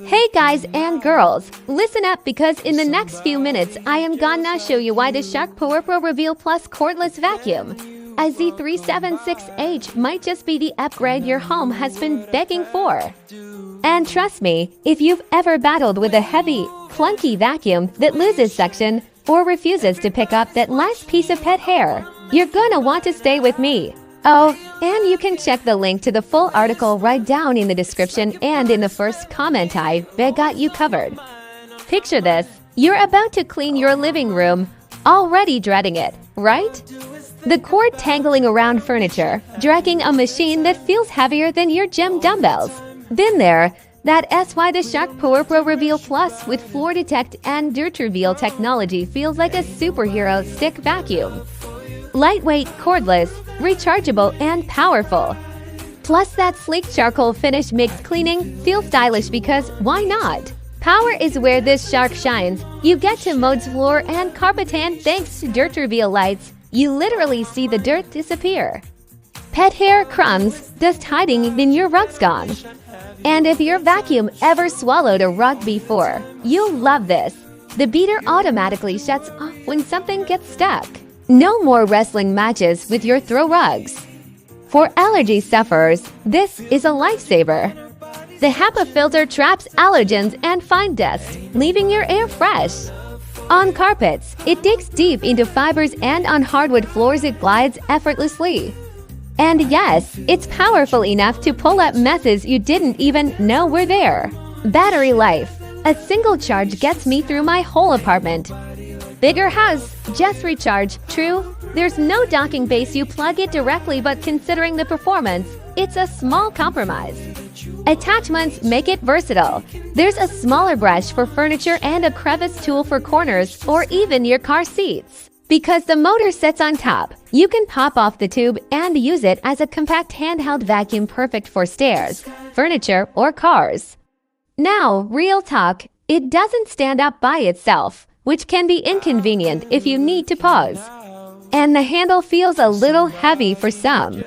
Hey guys and girls, listen up because in the next few minutes I am gonna show you why the Shark PowerPro Reveal Plus cordless vacuum a Z376H might just be the upgrade your home has been begging for. And trust me, if you've ever battled with a heavy, clunky vacuum that loses suction or refuses to pick up that last piece of pet hair, you're gonna want to stay with me. Oh, and you can check the link to the full article right down in the description and in the first comment. I got you covered. Picture this, you're about to clean your living room, already dreading it, right? The cord tangling around furniture, dragging a machine that feels heavier than your gym dumbbells. Been there. That's why the Shark PowerPro Reveal Plus with FloorDetect and Dirt-Reveal Technology feels like a superhero stick vacuum. Lightweight, cordless, rechargeable, and powerful. Plus that sleek charcoal finish makes cleaning feel stylish because why not? Power is where this Shark shines. You get to mode's floor and carpet tan thanks to Dirt-Reveal lights. You literally see the dirt disappear. Pet hair, crumbs, dust hiding, then your rug's gone. And if your vacuum ever swallowed a rug before, you'll love this. The beater automatically shuts off when something gets stuck. No more wrestling matches with your throw rugs. For allergy sufferers, this is a lifesaver. The HEPA filter traps allergens and fine dust, leaving your air fresh. On carpets, it digs deep into fibers, and on hardwood floors it glides effortlessly. And yes, it's powerful enough to pull up messes you didn't even know were there. Battery life. A single charge gets me through my whole apartment. Bigger house, just recharge. True, there's no docking base, you plug it directly, but considering the performance, it's a small compromise. Attachments make it versatile. There's a smaller brush for furniture and a crevice tool for corners or even your car seats. Because the motor sits on top, you can pop off the tube and use it as a compact handheld vacuum perfect for stairs, furniture, or cars. Now, real talk, it doesn't stand up by itself, which can be inconvenient if you need to pause. And the handle feels a little heavy for some.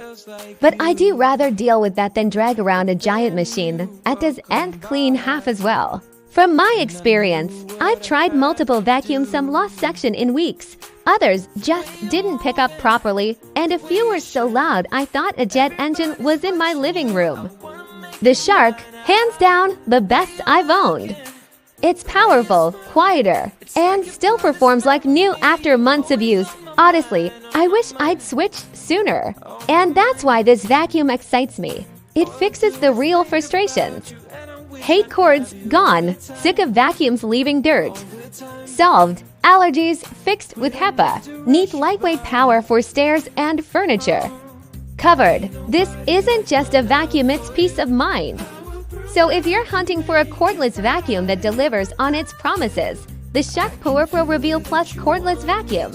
But I do rather deal with that than drag around a giant machine that does and clean half as well. From my experience, I've tried multiple vacuums, some lost section in weeks. Others just didn't pick up properly, and a few were so loud I thought a jet engine was in my living room. The Shark, hands down, the best I've owned. It's powerful, quieter, and still performs like new after months of use. Honestly, I wish I'd switched sooner. And that's why this vacuum excites me. It fixes the real frustrations. Hate cords, gone. Sick of vacuums leaving dirt. Solved. Allergies, fixed with HEPA. Neat lightweight power for stairs and furniture. Covered. This isn't just a vacuum, it's peace of mind. So if you're hunting for a cordless vacuum that delivers on its promises, the Shark PowerPro Reveal Plus cordless vacuum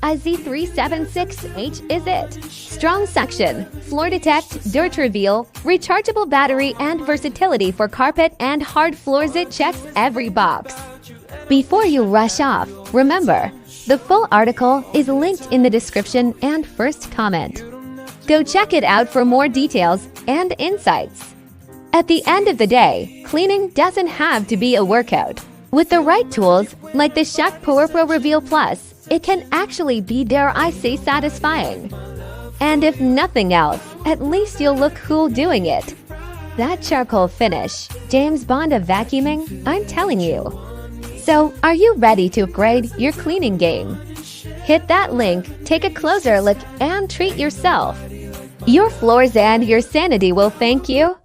a Z376H is it. Strong suction, FloorDetect, Dirt-Reveal, rechargeable battery, and versatility for carpet and hard floors. It checks every box. Before you rush off, remember, the full article is linked in the description and first comment. Go check it out for more details and insights. At the end of the day, cleaning doesn't have to be a workout. With the right tools, like the Shark PowerPro Reveal Plus, it can actually be, dare I say, satisfying. And if nothing else, at least you'll look cool doing it. That charcoal finish, James Bond of vacuuming, I'm telling you. So, are you ready to upgrade your cleaning game? Hit that link, take a closer look, and treat yourself. Your floors and your sanity will thank you.